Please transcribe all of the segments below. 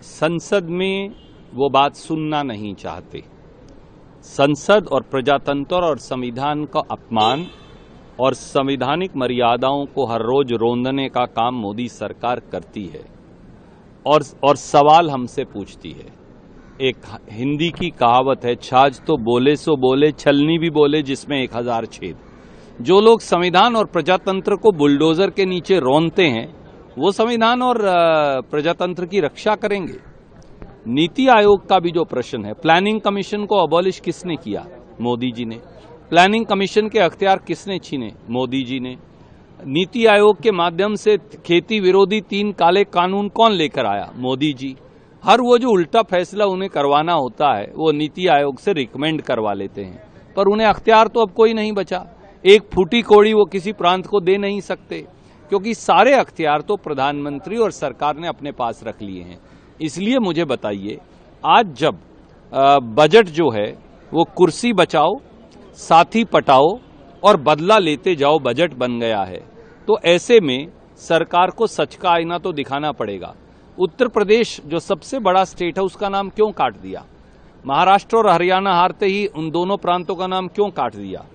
संसद में वो बात सुनना नहीं चाहते। संसद और प्रजातंत्र और संविधान का अपमान और संवैधानिक मर्यादाओं को हर रोज रोंदने का काम मोदी सरकार करती है और सवाल हमसे पूछती है। एक हिंदी की कहावत है, छाछ तो बोले सो बोले, छलनी भी बोले जिसमें 1000 छेद। जो लोग संविधान और प्रजातंत्र को बुलडोजर के नीचे रौंदते हैं वो संविधान और प्रजातंत्र की रक्षा करेंगे। नीति आयोग का भी जो प्रश्न है, प्लानिंग कमीशन को अबॉलिश किसने किया? मोदी जी ने। प्लानिंग कमीशन के अख्तियार किसने छीने? मोदी जी ने। नीति आयोग के माध्यम से खेती विरोधी 3 काले कानून कौन लेकर आया? मोदी जी। हर वो जो उल्टा फैसला उन्हें करवाना होता है वो नीति आयोग से रिकमेंड करवा लेते हैं, पर उन्हें अख्तियार तो अब कोई नहीं बचा। एक फूटी कौड़ी वो किसी प्रांत को दे नहीं सकते, क्योंकि सारे अख्तियार तो प्रधानमंत्री और सरकार ने अपने पास रख लिए हैं। इसलिए मुझे बताइए, आज जब बजट जो है वो कुर्सी बचाओ, साथी पटाओ और बदला लेते जाओ बजट बन गया है, तो ऐसे में सरकार को सच का आईना तो दिखाना पड़ेगा। उत्तर प्रदेश जो सबसे बड़ा स्टेट है उसका नाम क्यों काट दिया? महाराष्ट्र और हरियाणा हारते ही उन दोनों प्रांतों का नाम क्यों काट दिया?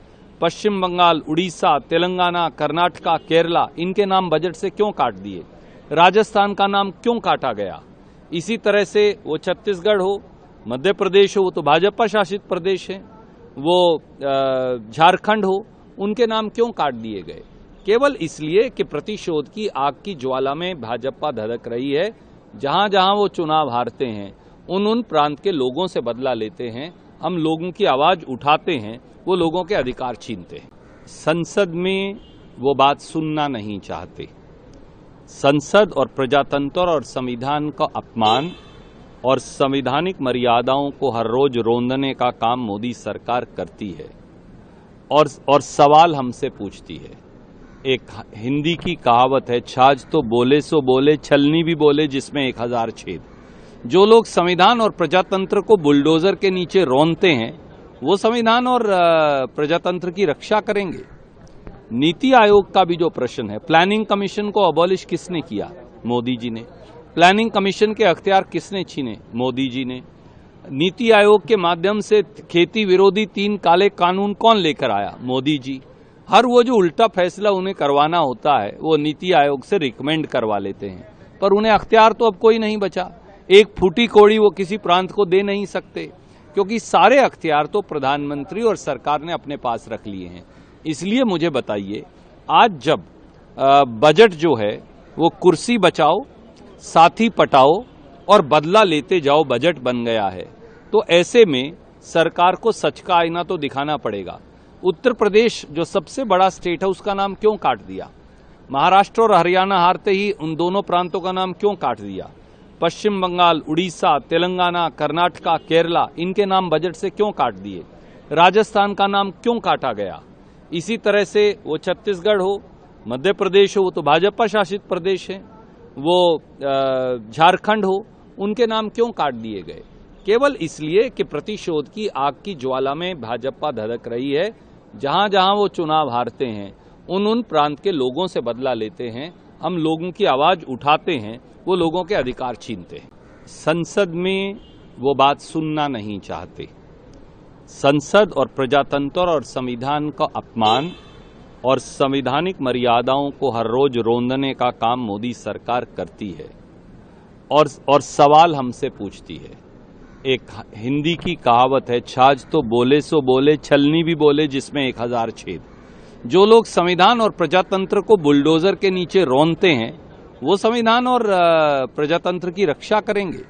पश्चिम बंगाल, उड़ीसा, तेलंगाना, कर्नाटका, केरला, इनके नाम बजट से क्यों काट दिए? राजस्थान का नाम क्यों काटा गया? इसी तरह से वो छत्तीसगढ़ हो, मध्य प्रदेश हो, वो तो भाजपा शासित प्रदेश है, वो झारखंड हो, उनके नाम क्यों काट दिए गए? केवल इसलिए कि प्रतिशोध की आग की ज्वाला में भाजपा धधक रही है। जहां जहां वो चुनाव हारते हैं उन प्रांत के लोगों से बदला लेते हैं। हम लोगों की आवाज उठाते हैं, वो लोगों के अधिकार छीनते हैं। संसद में वो बात सुनना नहीं चाहते। संसद और प्रजातंत्र और संविधान का अपमान और संवैधानिक मर्यादाओं को हर रोज रोंदने का काम मोदी सरकार करती है और सवाल हमसे पूछती है। एक हिंदी की कहावत है, छाछ तो बोले सो बोले, छलनी भी बोले जिसमें 1000 छेद। जो लोग संविधान और प्रजातंत्र को बुलडोजर के नीचे रौंदते हैं वो संविधान और प्रजातंत्र की रक्षा करेंगे। नीति आयोग का भी जो प्रश्न है, प्लानिंग कमीशन को अबॉलिश किसने किया? मोदी जी ने। प्लानिंग कमीशन के अख्तियार किसने छीने? मोदी जी ने। नीति आयोग के माध्यम से खेती विरोधी 3 काले कानून कौन लेकर आया? मोदी जी। हर वो जो उल्टा फैसला उन्हें करवाना होता है वो नीति आयोग से रिकमेंड करवा लेते हैं, पर उन्हें अख्तियार तो अब कोई नहीं बचा। एक फूटी कौड़ी वो किसी प्रांत को दे नहीं सकते, क्योंकि सारे अख्तियार तो प्रधानमंत्री और सरकार ने अपने पास रख लिए हैं। इसलिए मुझे बताइए, आज जब बजट जो है वो कुर्सी बचाओ, साथी पटाओ और बदला लेते जाओ बजट बन गया है, तो ऐसे में सरकार को सच का आईना तो दिखाना पड़ेगा। उत्तर प्रदेश जो सबसे बड़ा स्टेट है उसका नाम क्यों काट दिया? महाराष्ट्र और हरियाणा हारते ही उन दोनों प्रांतों का नाम क्यों काट दिया? पश्चिम बंगाल, उड़ीसा, तेलंगाना, कर्नाटका, केरला, इनके नाम बजट से क्यों काट दिए? राजस्थान का नाम क्यों काटा गया? इसी तरह से वो छत्तीसगढ़ हो, मध्य प्रदेश हो, वो तो भाजपा शासित प्रदेश है, वो झारखंड हो, उनके नाम क्यों काट दिए गए? केवल इसलिए कि प्रतिशोध की आग की ज्वाला में भाजपा धधक रही है। जहां जहां वो चुनाव हारते हैं उन प्रांत के लोगों से बदला लेते हैं। हम लोगों की आवाज उठाते हैं, वो लोगों के अधिकार छीनते हैं। संसद में वो बात सुनना नहीं चाहते। संसद और प्रजातंत्र और संविधान का अपमान और संवैधानिक मर्यादाओं को हर रोज रोंदने का काम मोदी सरकार करती है और सवाल हमसे पूछती है। एक हिंदी की कहावत है, छाछ तो बोले सो बोले, छलनी भी बोले जिसमें 1000 छेद। जो लोग संविधान और प्रजातंत्र को बुलडोजर के नीचे रौंदते हैं वो संविधान और प्रजातंत्र की रक्षा करेंगे।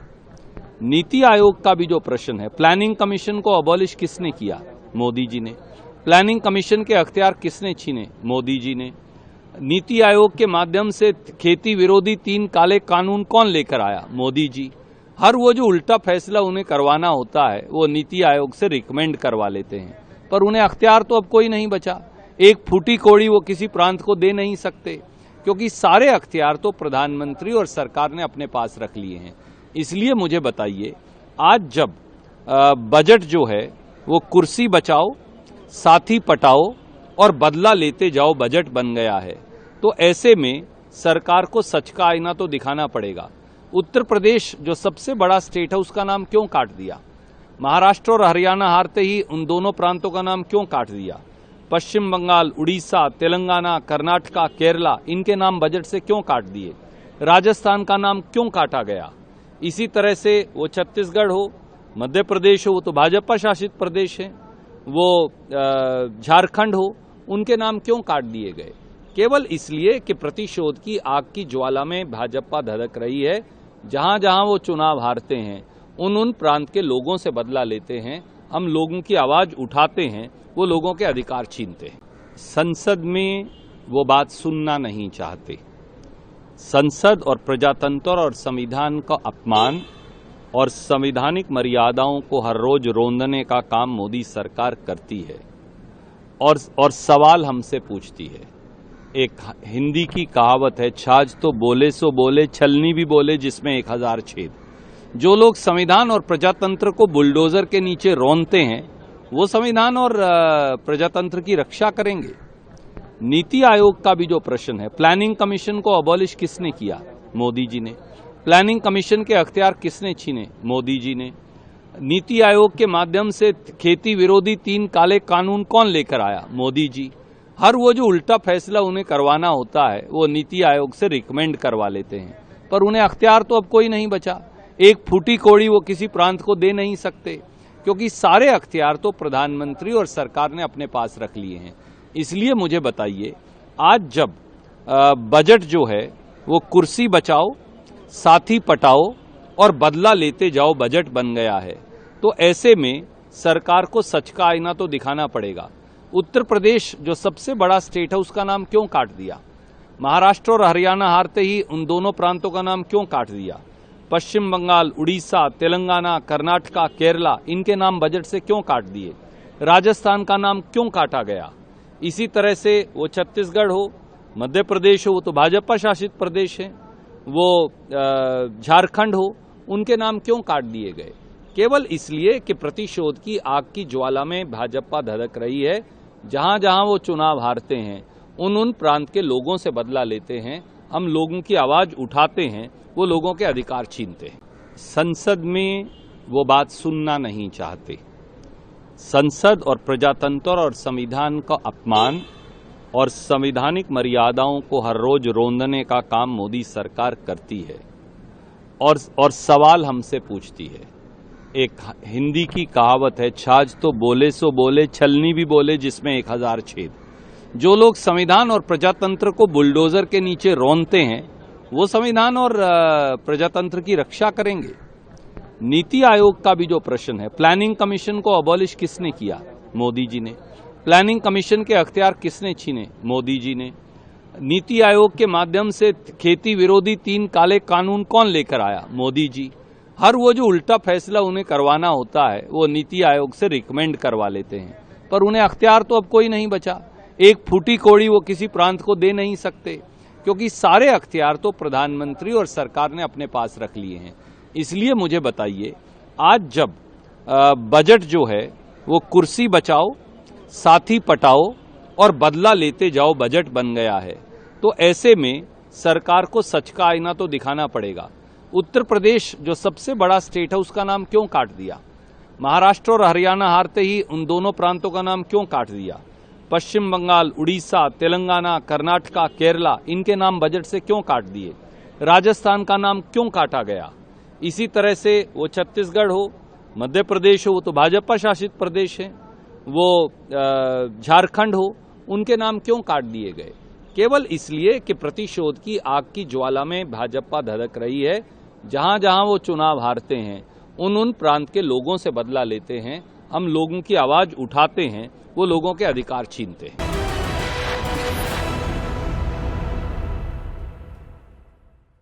नीति आयोग का भी जो प्रश्न है, प्लानिंग कमीशन को अबॉलिश किसने किया? मोदी जी ने। प्लानिंग कमीशन के अख्तियार किसने छीने? मोदी जी ने। नीति आयोग के माध्यम से खेती विरोधी 3 काले कानून कौन लेकर आया? मोदी जी। हर वो जो उल्टा फैसला उन्हें करवाना होता है वो नीति आयोग से रिकमेंड करवा लेते हैं, पर उन्हें अख्तियार तो अब कोई नहीं बचा। एक फूटी कौड़ी वो किसी प्रांत को दे नहीं सकते, क्योंकि सारे अख्तियार तो प्रधानमंत्री और सरकार ने अपने पास रख लिए हैं। इसलिए मुझे बताइए, आज जब बजट जो है वो कुर्सी बचाओ, साथी पटाओ और बदला लेते जाओ बजट बन गया है, तो ऐसे में सरकार को सच का आईना तो दिखाना पड़ेगा। उत्तर प्रदेश जो सबसे बड़ा स्टेट है उसका नाम क्यों काट दिया? महाराष्ट्र और हरियाणा हारते ही उन दोनों प्रांतों का नाम क्यों काट दिया? पश्चिम बंगाल, उड़ीसा, तेलंगाना, कर्नाटका, केरला, इनके नाम बजट से क्यों काट दिए? राजस्थान का नाम क्यों काटा गया? इसी तरह से वो छत्तीसगढ़ हो, मध्य प्रदेश हो, वो तो भाजपा शासित प्रदेश है, वो झारखंड हो, उनके नाम क्यों काट दिए गए? केवल इसलिए कि प्रतिशोध की आग की ज्वाला में भाजपा धधक रही है। जहां जहां वो चुनाव हारते हैं उन प्रांत के लोगों से बदला लेते हैं, हम लोगों की आवाज उठाते हैं, वो लोगों के अधिकार छीनते हैं। संसद में वो बात सुनना नहीं चाहते। संसद और प्रजातंत्र और संविधान का अपमान और संवैधानिक मर्यादाओं को हर रोज रोंदने का काम मोदी सरकार करती है और सवाल हमसे पूछती है। एक हिंदी की कहावत है, छाछ तो बोले सो बोले, छलनी भी बोले जिसमें 1000 छेद। जो लोग संविधान और प्रजातंत्र को बुलडोजर के नीचे रौंदते हैं वो संविधान और प्रजातंत्र की रक्षा करेंगे। नीति आयोग का भी जो प्रश्न है, प्लानिंग कमीशन को अबॉलिश किसने किया? मोदी जी ने। प्लानिंग कमीशन के अख्तियार किसने छीने? मोदी जी ने। नीति आयोग के माध्यम से खेती विरोधी 3 काले कानून कौन लेकर आया? मोदी जी। हर वो जो उल्टा फैसला उन्हें करवाना होता है वो नीति आयोग से रिकमेंड करवा लेते हैं, पर उन्हें अख्तियार तो अब कोई नहीं बचा। एक फूटी कौड़ी वो किसी प्रांत को दे नहीं सकते, क्योंकि सारे अख्तियार तो प्रधानमंत्री और सरकार ने अपने पास रख लिए हैं। इसलिए मुझे बताइए, आज जब बजट जो है वो कुर्सी बचाओ, साथी पटाओ और बदला लेते जाओ बजट बन गया है, तो ऐसे में सरकार को सच का आईना तो दिखाना पड़ेगा। उत्तर प्रदेश जो सबसे बड़ा स्टेट है उसका नाम क्यों काट दिया? महाराष्ट्र और हरियाणा हारते ही उन दोनों प्रांतों का नाम क्यों काट दिया? पश्चिम बंगाल, उड़ीसा, तेलंगाना, कर्नाटका, केरला, इनके नाम बजट से क्यों काट दिए? राजस्थान का नाम क्यों काटा गया? इसी तरह से वो छत्तीसगढ़ हो, मध्य प्रदेश हो, वो तो भाजपा शासित प्रदेश है, वो झारखंड हो, उनके नाम क्यों काट दिए गए? केवल इसलिए कि प्रतिशोध की आग की ज्वाला में भाजपा धधक रही है। जहां जहां वो चुनाव हारते हैं उन प्रांत के लोगों से बदला लेते हैं, हम लोगों की आवाज उठाते हैं, वो लोगों के अधिकार छीनते हैं। संसद में वो बात सुनना नहीं चाहते। संसद और प्रजातंत्र और संविधान का अपमान और संवैधानिक मर्यादाओं को हर रोज रोंदने का काम मोदी सरकार करती है और सवाल हमसे पूछती है। एक हिंदी की कहावत है, छाछ तो बोले सो बोले, छलनी भी बोले जिसमें 1000 छेद। जो लोग संविधान और प्रजातंत्र को बुलडोजर के नीचे रौंदते हैं वो संविधान और प्रजातंत्र की रक्षा करेंगे। नीति आयोग का भी जो प्रश्न है, प्लानिंग कमीशन को अबॉलिश किसने किया? मोदी जी ने। प्लानिंग कमीशन के अख्तियार किसने छीने? मोदी जी ने। नीति आयोग के माध्यम से खेती विरोधी 3 काले कानून कौन लेकर आया? मोदी जी। हर वो जो उल्टा फैसला उन्हें करवाना होता है वो नीति आयोग से रिकमेंड करवा लेते हैं, पर उन्हें अख्तियार तो अब कोई नहीं बचा। एक फूटी कौड़ी वो किसी प्रांत को दे नहीं सकते, क्योंकि सारे अख्तियार तो प्रधानमंत्री और सरकार ने अपने पास रख लिए हैं। इसलिए मुझे बताइए, आज जब बजट जो है वो कुर्सी बचाओ, साथी पटाओ और बदला लेते जाओ बजट बन गया है, तो ऐसे में सरकार को सच का आईना तो दिखाना पड़ेगा। उत्तर प्रदेश जो सबसे बड़ा स्टेट है उसका नाम क्यों काट दिया? महाराष्ट्र और हरियाणा हारते ही उन दोनों प्रांतों का नाम क्यों काट दिया? पश्चिम बंगाल, उड़ीसा, तेलंगाना, कर्नाटका, केरला, इनके नाम बजट से क्यों काट दिए? राजस्थान का नाम क्यों काटा गया? इसी तरह से वो छत्तीसगढ़ हो, मध्य प्रदेश हो, वो तो भाजपा शासित प्रदेश है, वो झारखंड हो, उनके नाम क्यों काट दिए गए? केवल इसलिए कि प्रतिशोध की आग की ज्वाला में भाजपा धधक रही है। जहां जहां वो चुनाव हारते हैं उन प्रांत के लोगों से बदला लेते हैं, हम लोगों की आवाज उठाते हैं, वो लोगों के अधिकार छीनते हैं।